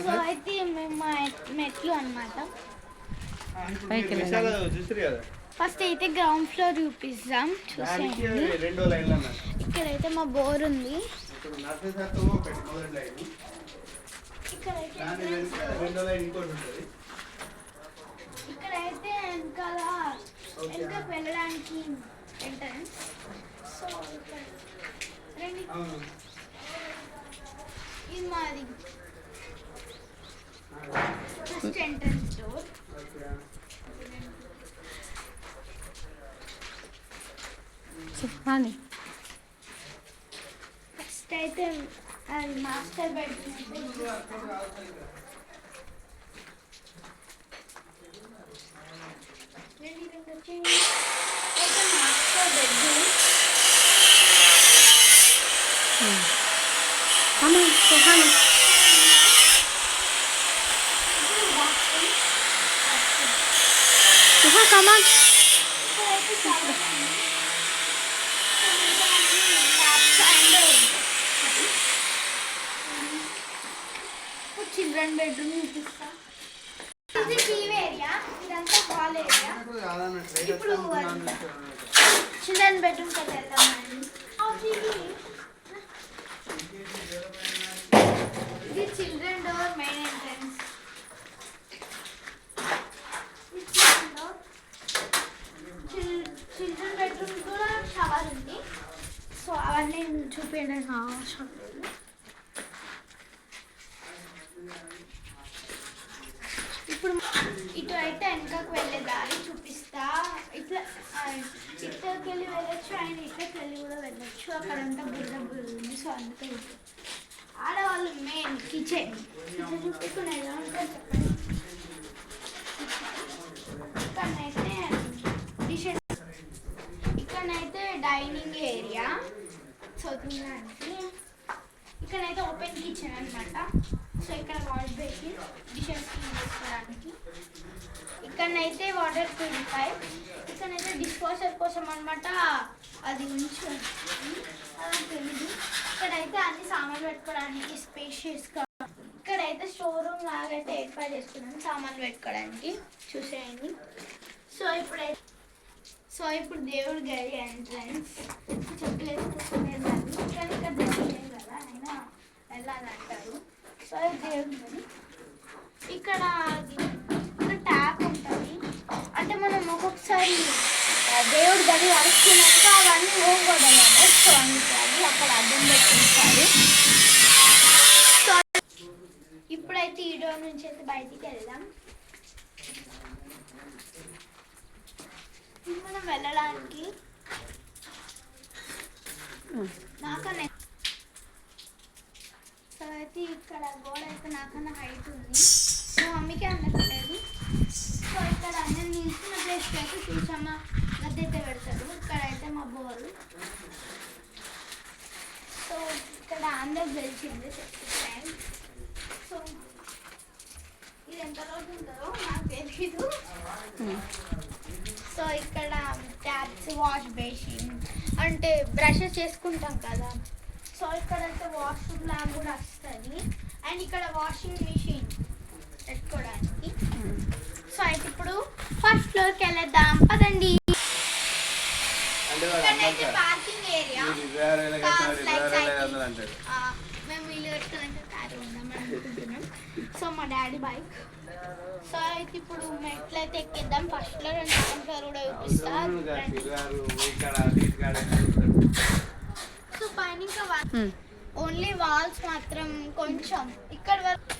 So అయితే మేము మా మెట్లు అన్నమాట. ఫస్ట్ అయితే గ్రౌండ్ ఫ్లోర్ చూపిస్తాం. చూసేయండి, ఇక్కడైతే మా బోర్ ఉంది. ఇక్కడైతే వెనకకు వెళ్ళడానికి ఎంట్రన్స్. సో ఇది మాది ఫస్ట్ ఎంట్రన్స్ డోర్. ఫస్ట్ అయితే అది master bedroom. Master bedroom. Children bedroom చూపిస్తా. ఇది టీవీ ఏరియా, ఇదంతా హాల్ ఏరియా. ఇప్పుడు చిల్డ్రన్ బెడ్రూమ్ కి వెళ్దామండి. ఇది children door, main entrance. Children bedroom కూడా షవర్ ఉంది. సో అవన్నీ చూపించడానికి అవసరం లేదు. ఇప్పుడు ఇటు అయితే వెనకకు వెళ్ళే దారి చూపిస్తా. ఇట్లా ఇక్కడికి వెళ్ళి వెళ్ళొచ్చు, ఆయన ఇక్కడికి వెళ్ళి కూడా వెళ్ళొచ్చు. అక్కడంతా బుర్ర ఉంది. సో అందుకే ఆడవాళ్ళు మెయిన్ కిచెన్ చూపించుకునే ఎలా ఉంటుంది చెప్పండి. ఇక్కడనైతే డిషెస్, ఇక్కడనైతే డైనింగ్ ఏరియా. సో తినడానికి ఇక్కడైతే ఓపెన్ కిచెన్ అనమాట. సో ఇక్కడ వాష్ బేసిన్, డిషెస్ క్లీన్ చేసుకోవడానికి. ఇక్కడనైతే వాటర్ ప్యూరిఫై. ఇక్కడైతే డిస్పోజర్ కోసం అనమాట. అది ఉంచు అలా తెలీదు. ఇక్కడైతే అన్ని సామాన్లు పెట్టుకోవడానికి స్పేషియస్గా. ఇక్కడైతే స్టోర్ రూమ్ లాగైతే ఏర్పాటు చేసుకున్నాను సామాన్లు పెట్టుకోవడానికి. చూసేయండి. సో ఇప్పుడు దేవుడి గది ఎంట్రన్స్. చెప్పలేదు కానీ ఇక్కడ దేవుడు కదా, అయినా వెళ్ళాలంటారు. సో దేవుడి గది. ఇక్కడ ట్యాప్ ఉంటుంది. అంటే మనం ఒక్కొక్కసారి దేవుడి గది అడుక్కున్నాక అవన్నీ పోకూడదు. సో అందుకని అక్కడ అర్థం పెట్టుకుంటారు. సో ఇప్పుడైతే ఈ డోర్ నుంచి అయితే బయటికి వెళ్దాం. మనం వెళ్ళడానికి నాకన్నా సో అయితే ఇక్కడ గోడ అయితే నాకన్నా హైట్ ఉంది. సో మమ్మీకి అందట్లేదు. సో ఇక్కడ అందరు నిల్చున్న ప్లేస్కి అయితే చూసామా గద్దె అయితే పెడతారు. ఇక్కడైతే మా బోరు. సో ఇక్కడ అందరు తెలిసిందే చెప్తాను. సో ఇది ఎంత రోజు ఉంటుందో నాకు తెలీదు. సో ఇక్కడ ట్యాప్స్, వాష్ బేసిన్ అంటే బ్రషెస్ చేసుకుంటాం కదా. సో ఇక్కడైతే వాష్రూమ్ లాగా కూడా వస్తుంది. అండ్ ఇక్కడ వాషింగ్ మిషన్ పెట్టుకోవడానికి. సో అయితే ఇప్పుడు ఫస్ట్ ఫ్లోర్కి వెళ్ళేద్దాం పదండి. ఇక్కడైతే పార్కింగ్ ఏరియా. మేము వీళ్ళు పెట్టుకోవడానికి కారు ఉందాం అనుకుంటున్నాం. సో మా డాడీ బైక్. సో అయితే ఇప్పుడు మెట్లయితే ఎక్కిద్దాం. First floor and second floor కూడా చూపిస్తారు. సో పైన ఇంకా ఓన్లీ వాల్స్ మాత్రం కొంచెం ఇక్కడ వరకు.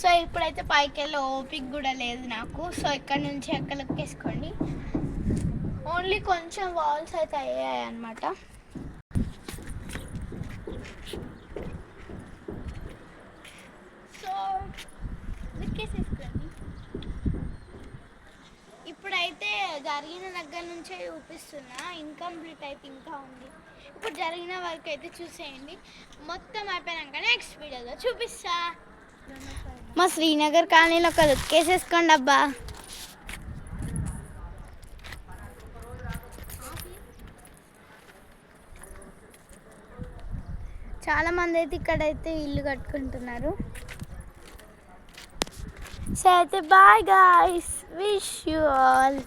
సో ఇప్పుడైతే పైకి వెళ్ళి ఓపిక కూడా లేదు నాకు. సో ఇక్కడ నుంచి ఎక్కలెక్కేసుకోండి. ఓన్లీ కొంచెం వాల్స్ అయితే అయ్యాయి అన్నమాట. సో ఇప్పుడైతే జరిగిన దగ్గర నుంచే చూపిస్తున్నా, ఇన్కంప్లీట్ అయితే ఇంకా ఉంది. ఇప్పుడు జరిగిన వరకు అయితే చూసేయండి, మొత్తం అయిపోయాక నెక్స్ట్ వీడియోలో చూపిస్తా. మా శ్రీనగర్ కాలనీలో ఒక లుక్ వేసేసుకోండి అబ్బా. చాలా మంది అయితే ఇక్కడైతే ఇల్లు కట్టుకుంటున్నారు. సో అయితే bye guys, wish you all.